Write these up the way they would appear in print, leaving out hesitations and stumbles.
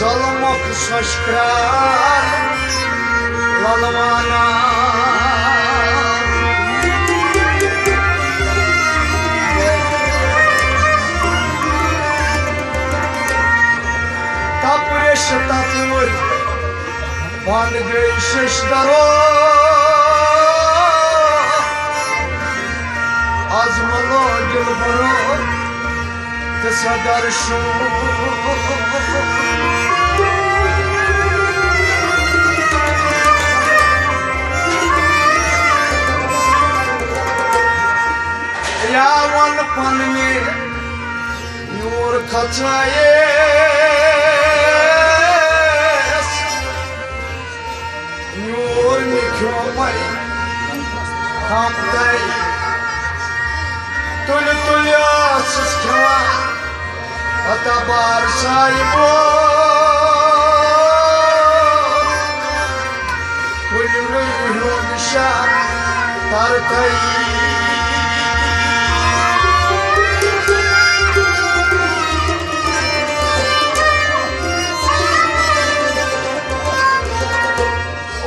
Solomok soşkran lalvana Tapreş tapur Van göyşeş daro Azmalo gülbaro Tesadar şu Yavan panmi nur kaçayes nur mikromay kamday tul yatsız keva atabar sahibo kullu yoluşa tartay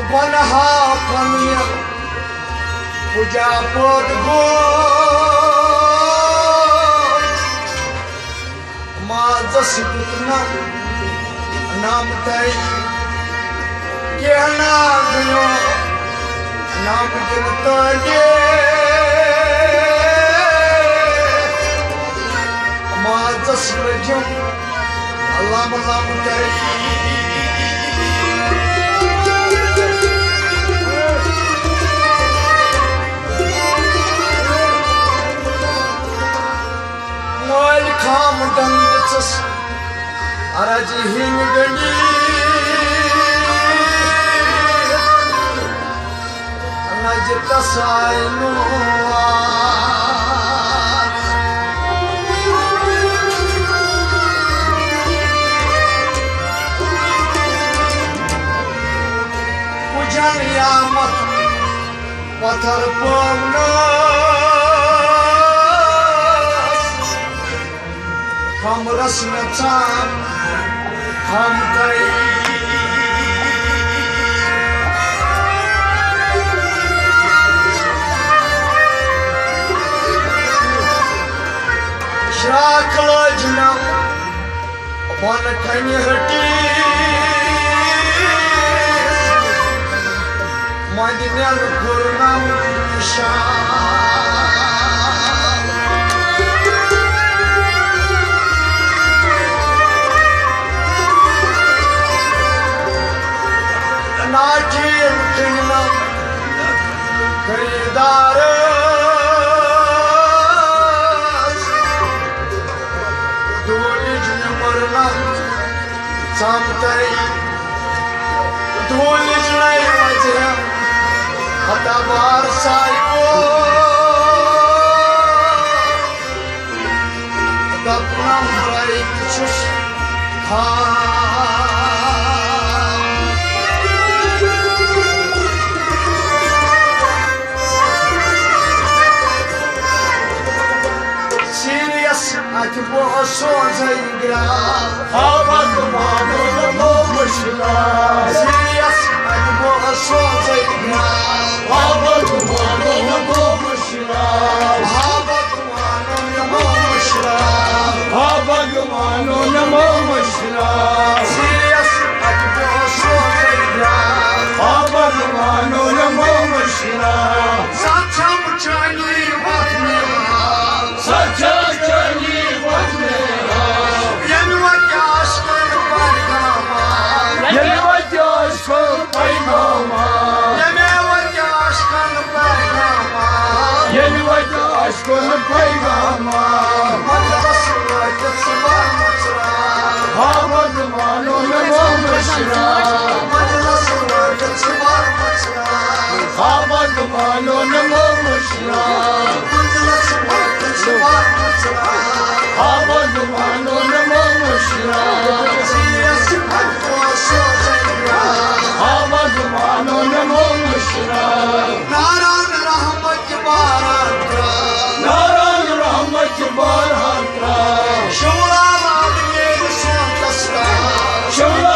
Banaha panya puja podgo majas putna nam tai kehna gayo nam jinta ye majas rajum alam alam tai Kam dandıçız aracı hingani Anacı tasaynu Pujan yamat pathar pavna Ham rasna cham ham kai Shakla jna pan kany hati Madinal gurnam sha Naçir kıyla kıydarız Dulic numarına samtay Dulic nay vajya hatabar sahibo Dapnam rayt çuş Ati boğa soza ingra Hava kumano namo mushla Sirias ati boğa soza ingra Hava kumano namo mushla Hava kumano namo mushla Hava kumano namo mushla Sirias ati boğa soza ingra Hava kumano namo mushla Sacha muchani vatme Sacha muchani Aşkın paygama Hava dumanı namamışra Hava dumanı namamışra Hava dumanı namamışra Hava dumanı namamışra Naran rahmet baratra Naran rahmet baratra Şura vadye son tasla Şura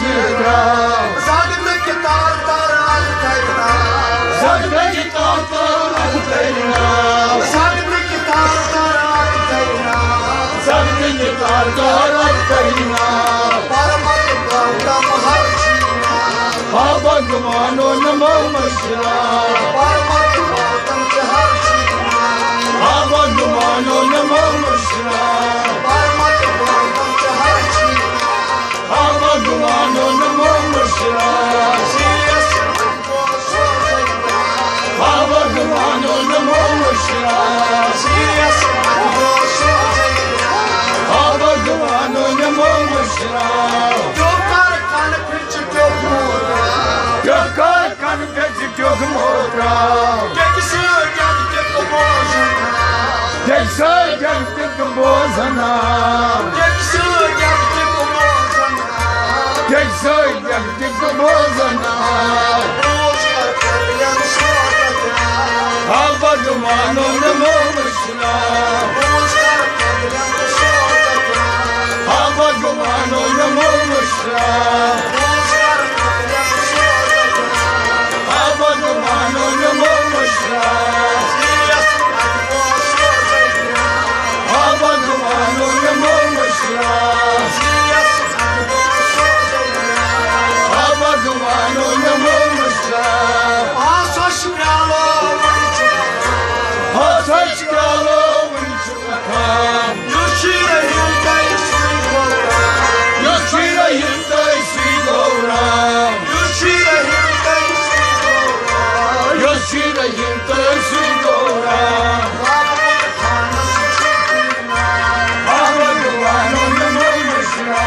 Sira Zagme ki tar tar al tayna Zagme ki tar tar al tayna Zagme ki tar tar al tayna Zagme ki tar tar al tayna Paramat gautam har china Ha Bhagwano namo mashra Paramat gautam har china Ha Bhagwano namo mashra Paramat gautam har china Ha Bhagwano namo mashra Ha Bhagwano namo mashra Ha Bhagwano namo mashra Jokar kan pich jokmora Jokar kan pich jokmora Gekse jokmozana Gekse jokmozana Gekse jokmozana Gekse jokmozana Roshkar kalyan swadata Ha Bhagwano namo mashra Roshkar kalyan swadata Ha Bhagwano namo mashra Roshkar kalyan swadata Ha Bhagwano namo mashra Ha Bhagwano namo mashra Ha Bhagwano namo mashra Ha Sashkalo Ha Sashkalo Yoshira Yuntai Sri Gauram Yoshira Yuntai Sri Gauram Yoshira Yuntai Sri Gauram Yoshira Yuntai Sri Gauram Ha Bhagwano namo mashra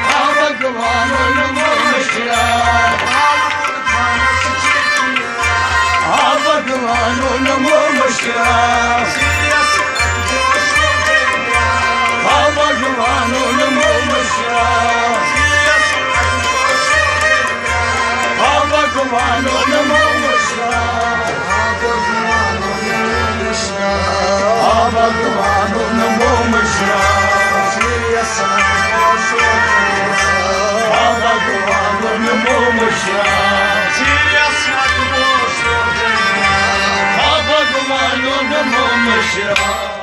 Ha Bhagwano namo mashra Ha Bhagwano namo mashra Ha Bhagwano namo mashra Ha Bhagwano namo mashra Ha Bhagwano namo mashra Ha Bhagwano namo mashra Ha Bhagwano namo mashra